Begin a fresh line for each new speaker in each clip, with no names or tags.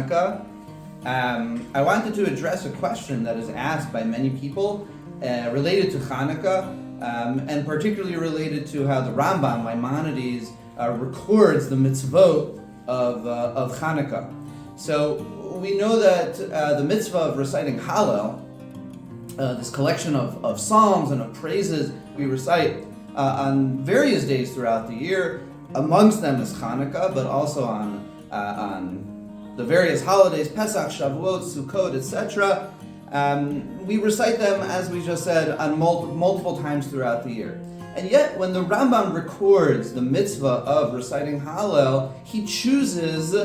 Hanukkah, I wanted to address a question that is asked by many people related to Hanukkah, and particularly related to how the Rambam, Maimonides, records the mitzvot of Hanukkah. So we know that the mitzvah of reciting Hallel, this collection of psalms and of praises we recite on various days throughout the year. Amongst them is Hanukkah, but also on the various holidays, Pesach, Shavuot, Sukkot, etc. We recite them, as we just said, on multiple times throughout the year. And yet, when the Rambam records the mitzvah of reciting Hallel, he chooses,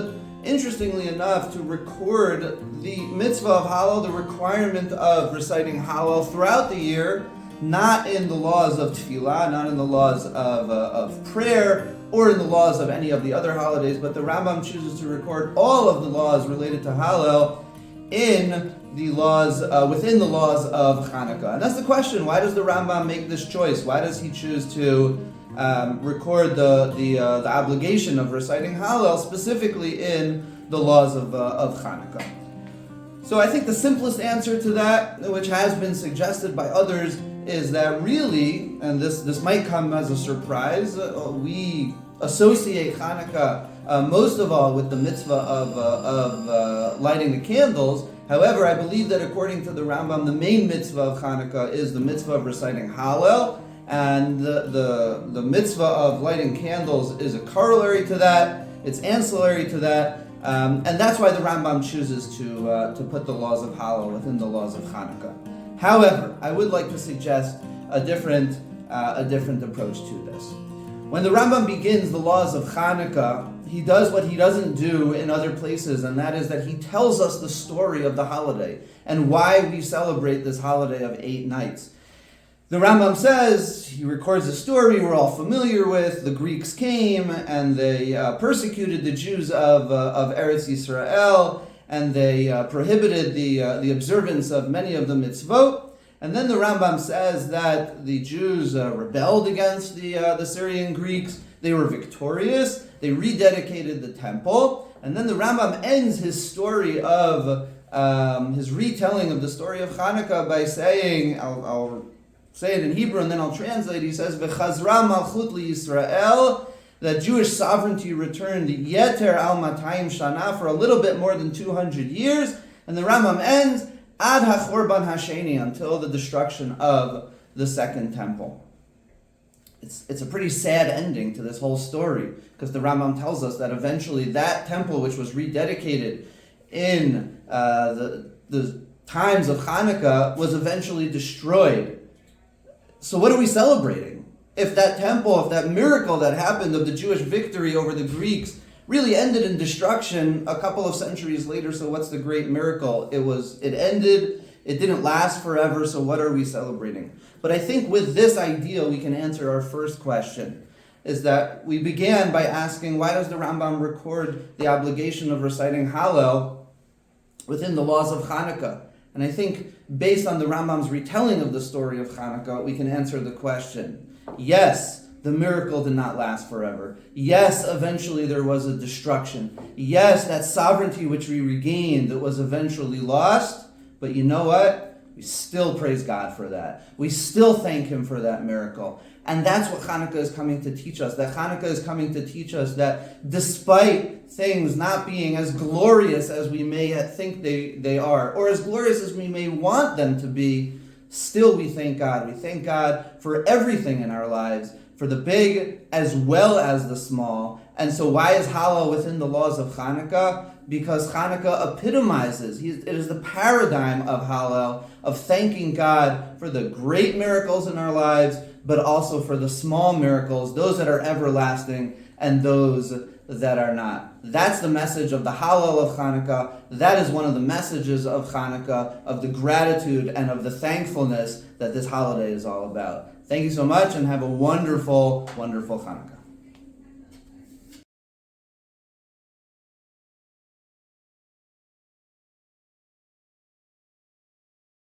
interestingly enough, to record the mitzvah of Hallel, the requirement of reciting Hallel throughout the year, not in the laws of tefillah, not in the laws of prayer, or in the laws of any of the other holidays, but the Rambam chooses to record all of the laws related to Hallel in the laws, within the laws of Hanukkah. And that's the question: why does the Rambam make this choice? Why does he choose to record the obligation of reciting Hallel specifically in the laws of Hanukkah? So I think the simplest answer to that, which has been suggested by others, is that really, and this might come as a surprise, we associate Hanukkah most of all with the mitzvah of lighting the candles. However, I believe that according to the Rambam, the main mitzvah of Hanukkah is the mitzvah of reciting Hallel, and the mitzvah of lighting candles is a corollary to that, it's ancillary to that, and that's why the Rambam chooses to put the laws of Hallel within the laws of Hanukkah. However, I would like to suggest a different approach to this. When the Rambam begins the laws of Hanukkah, he does what he doesn't do in other places, and that is that he tells us the story of the holiday and why we celebrate this holiday of 8 nights. The Rambam says, he records a story we're all familiar with. The Greeks came and they persecuted the Jews of Eretz Yisrael, and they prohibited the observance of many of the mitzvot. And then the Rambam says that the Jews rebelled against the Syrian Greeks. They were victorious. They rededicated the temple. And then the Rambam ends his story of his retelling of the story of Hanukkah by saying, I'll say it in Hebrew and then I'll translate. He says, "V'chazra malchut liYisrael," that Jewish sovereignty returned yeter al 200 shana, for a little bit more than 200 years. And the Rambam ends, ad hachorban hasheni, until the destruction of the second temple. It's a pretty sad ending to this whole story, because the Rambam tells us that eventually that temple, which was rededicated in the times of Hanukkah, was eventually destroyed. So what are we celebrating? If that temple, if that miracle that happened of the Jewish victory over the Greeks really ended in destruction a couple of centuries later, so what's the great miracle? It ended, it didn't last forever, so what are we celebrating? But I think with this idea we can answer our first question, is that we began by asking, why does the Rambam record the obligation of reciting Hallel within the laws of Hanukkah? And I think based on the Rambam's retelling of the story of Hanukkah, we can answer the question. Yes, the miracle did not last forever. Yes, eventually there was a destruction. Yes, that sovereignty which we regained was eventually lost. But you know what? We still praise God for that. We still thank Him for that miracle. And that's what Hanukkah is coming to teach us. That Hanukkah is coming to teach us that despite things not being as glorious as we may think they are, or as glorious as we may want them to be, still we thank God. We thank God for everything in our lives, for the big as well as the small. And so why is Hallel within the laws of Hanukkah? Because Hanukkah epitomizes, it is the paradigm of Hallel, of thanking God for the great miracles in our lives, but also for the small miracles, those that are everlasting and those that are not. That's the message of the Hallel of Hanukkah. That is one of the messages of Hanukkah, of the gratitude and of the thankfulness that this holiday is all about. Thank you so much, and have a wonderful, wonderful Hanukkah.